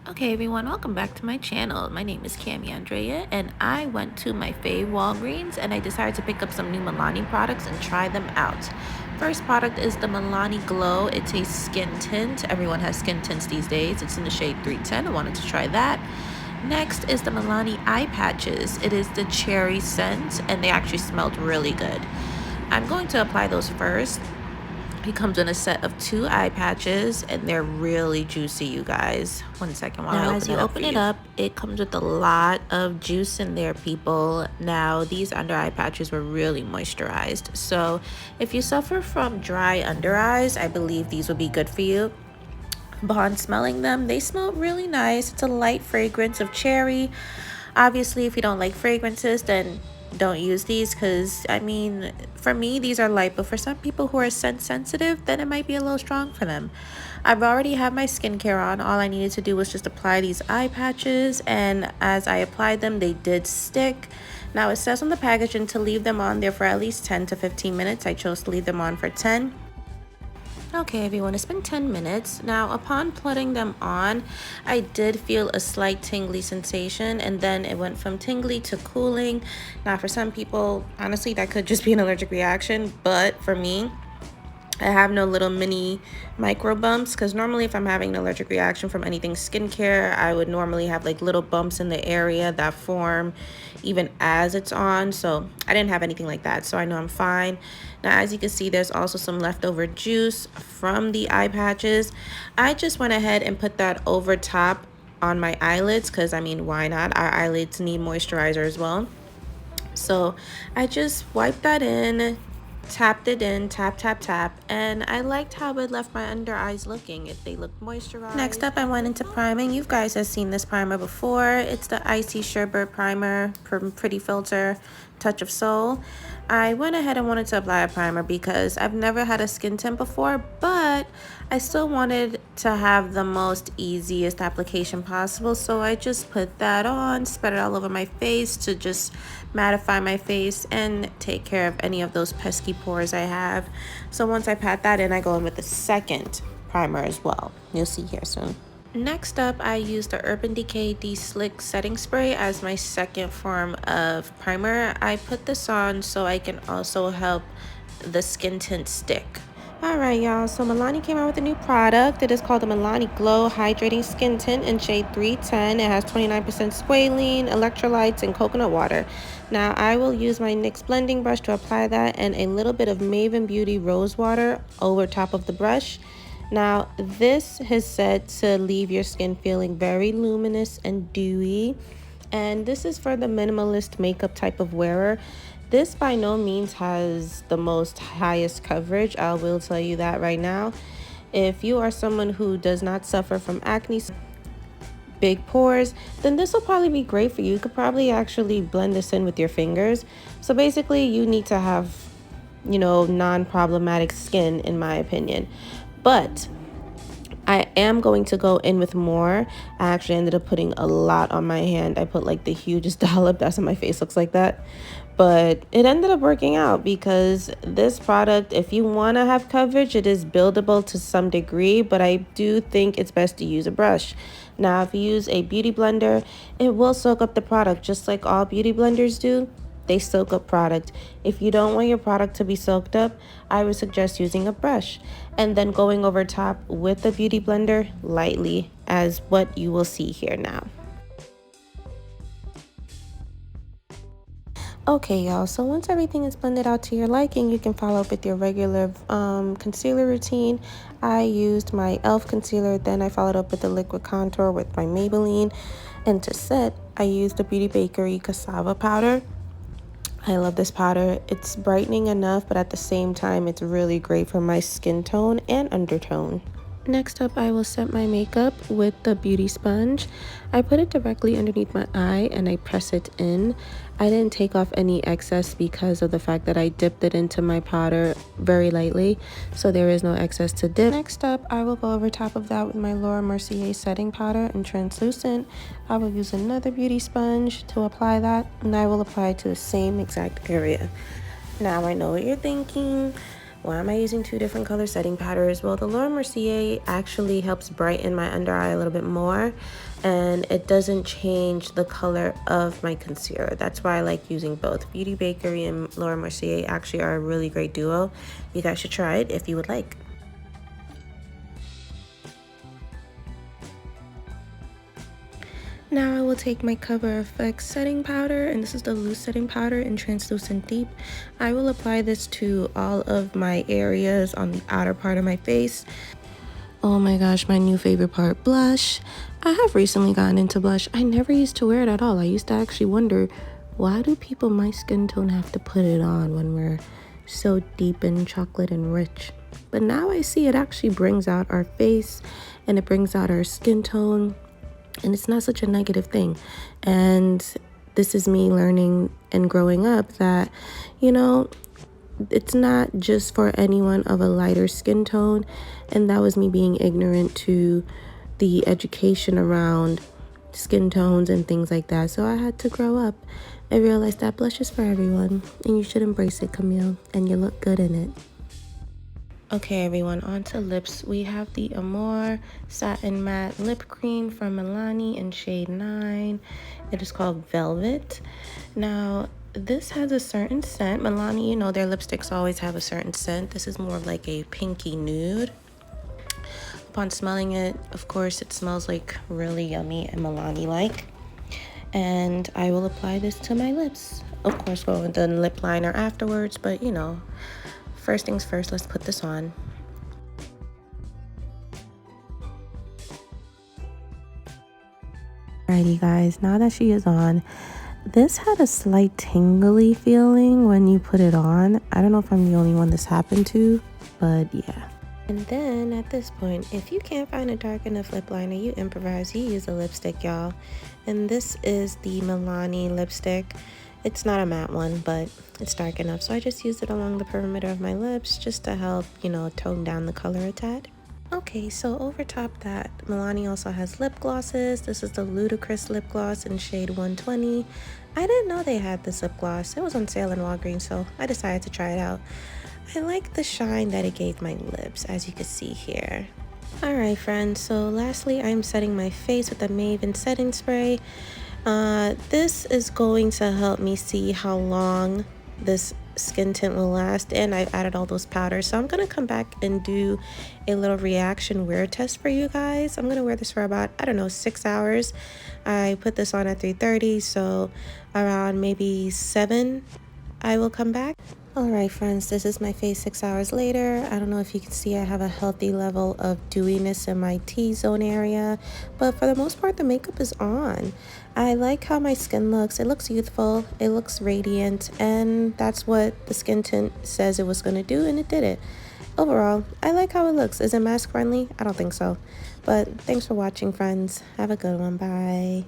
Okay everyone, welcome back to my channel. My name is cammyandrea and I went to my fave Walgreens and I decided to pick up some new Milani products and try them out. First product is the Milani Glow. It's a skin tint. Everyone has skin tints these days. It's in the shade 310. I wanted to try that. Next is the Milani Eye Patches. It is the cherry scent and they actually smelled really good. I'm going to apply those first. It comes in a set of 2 eye patches and they're really juicy, you guys. One second while I open it up. It comes with a lot of juice in there, people. Now, these under eye patches were really moisturized. So if you suffer from dry under eyes, I believe these would be good for you. Upon smelling them, they smell really nice. It's a light fragrance of cherry. Obviously, if you don't like fragrances, then don't use these because I mean, for me these are light, but for some people who are scent sensitive, then it might be a little strong for them. I've already had my skincare on. All I needed to do was just apply these eye patches, and as I applied them, they did stick. Now it says on the packaging to leave them on there for at least 10 to 15 minutes. I chose to leave them on for 10. Okay everyone, it's been 10 minutes. Now upon putting them on, I did feel a slight tingly sensation, and then it went from tingly to cooling. Now for some people, honestly, that could just be an allergic reaction, but for me, I have no little mini micro bumps, because normally if I'm having an allergic reaction from anything skincare, I would normally have like little bumps in the area that form even as it's on. So I didn't have anything like that, so I know I'm fine. Now as you can see, there's also some leftover juice from the eye patches. I just went ahead and put that over top on my eyelids because I mean, why not? Our eyelids need moisturizer as well. So I just wiped that in, tapped it in, tap tap tap, and I liked how it left my under eyes looking. If they looked moisturized. Next up, I went into priming. You guys have seen this primer before. It's the Icy Sherbet Primer from Pretty Filter Touch of Soul. I went ahead and wanted to apply a primer because I've never had a skin tint before, but I still wanted to have the most easiest application possible, so I just put that on, spread it all over my face to just mattify my face and take care of any of those pesky pores I have. So once I pat that in, I go in with the second primer as well. You'll see here soon. Next up, I used the Urban Decay De-Slick Setting Spray as my second form of primer. I put this on so I can also help the skin tint stick. Alright y'all, so Milani came out with a new product. It is called the Milani Glow Hydrating Skin Tint in shade 310. It has 29% squalene, electrolytes, and coconut water. Now I will use my NYX blending brush to apply that and a little bit of Maven Beauty Rose Water over top of the brush. Now this is said to leave your skin feeling very luminous and dewy, and this is for the minimalist makeup type of wearer. This by no means has the most highest coverage, I will tell you that right now. If you are someone who does not suffer from acne, big pores, then this will probably be great for you. You could probably actually blend this in with your fingers. So basically you need to have, you know, non-problematic skin in my opinion. But I am going to go in with more. I actually ended up putting a lot on my hand. I put like the hugest dollop. That's what my face looks like that. But it ended up working out because this product, if you want to have coverage, it is buildable to some degree, but I do think it's best to use a brush. Now, if you use a beauty blender, it will soak up the product just like all beauty blenders do. They soak up product. If you don't want your product to be soaked up, I would suggest using a brush and then going over top with the beauty blender lightly, as what you will see here now. Okay y'all, so once everything is blended out to your liking, you can follow up with your regular concealer routine. I used my e.l.f. concealer, then I followed up with the liquid contour with my Maybelline, and to set, I used the Beauty Bakery cassava powder. I love this powder. It's brightening enough, but at the same time, it's really great for my skin tone and undertone. Next up, I will set my makeup with the beauty sponge. I put it directly underneath my eye and I press it in. I didn't take off any excess because of the fact that I dipped it into my powder very lightly, so there is no excess to dip. Next up, I will go over top of that with my Laura Mercier setting powder in translucent. I will use another beauty sponge to apply that, and I will apply it to the same exact area. Now I know what you're thinking. Why am I using 2 different color setting powders? Well, the Laura Mercier actually helps brighten my under eye a little bit more. and it doesn't change the color of my concealer. That's why I like using both. Beauty Bakery and Laura Mercier actually are a really great duo. You guys should try it if you would like. Now I will take my Cover FX setting powder, and this is the loose setting powder in Translucent Deep. I will apply this to all of my areas on the outer part of my face. Oh my gosh, my new favorite part, blush. I have recently gotten into blush. I never used to wear it at all. I used to actually wonder, why do people my skin tone have to put it on when we're so deep in chocolate and rich? But now I see it actually brings out our face and it brings out our skin tone. And it's not such a negative thing. And this is me learning and growing up that, you know, it's not just for anyone of a lighter skin tone. And that was me being ignorant to the education around skin tones and things like that. So I had to grow up and realize that blush is for everyone. And you should embrace it, Camille. And you look good in it. Okay, everyone, on to lips. We have the Amore Satin Matte Lip Cream from Milani in shade 9. It is called Velvet. Now, this has a certain scent. Milani, you know, their lipsticks always have a certain scent. This is more of like a pinky nude. Upon smelling it, of course, it smells like really yummy and Milani-like. And I will apply this to my lips. Of course, go with the lip liner afterwards, but you know, first things first, let's put this on. Alrighty guys, now that she is on, this had a slight tingly feeling when you put it on. I don't know if I'm the only one this happened to, but yeah. And then at this point, if you can't find a dark enough lip liner, you improvise, you use a lipstick, y'all. And this is the Milani lipstick. It's not a matte one, but it's dark enough. So I just used it along the perimeter of my lips just to help, you know, tone down the color a tad. Okay, so over top that, Milani also has lip glosses. This is the Ludicrous lip gloss in shade 120. I didn't know they had this lip gloss. It was on sale in Walgreens, so I decided to try it out. I like the shine that it gave my lips, as you can see here. Alright friends, so lastly I'm setting my face with the Maven setting spray. This is going to help me see how long this skin tint will last, and I've added all those powders, so I'm gonna come back and do a little reaction wear test for you guys. I'm gonna wear this for about, I don't know, 6 hours. I put this on at 3:30, so around maybe 7 I will come back. Alright friends, this is my face 6 hours later. I don't know if you can see I have a healthy level of dewiness in my T-zone area, but for the most part the makeup is on. I like how my skin looks. It looks youthful, it looks radiant, and that's what the skin tint says it was going to do, and it did it. Overall, I like how it looks. Is it mask friendly? I don't think so. But thanks for watching, friends. Have a good one. Bye.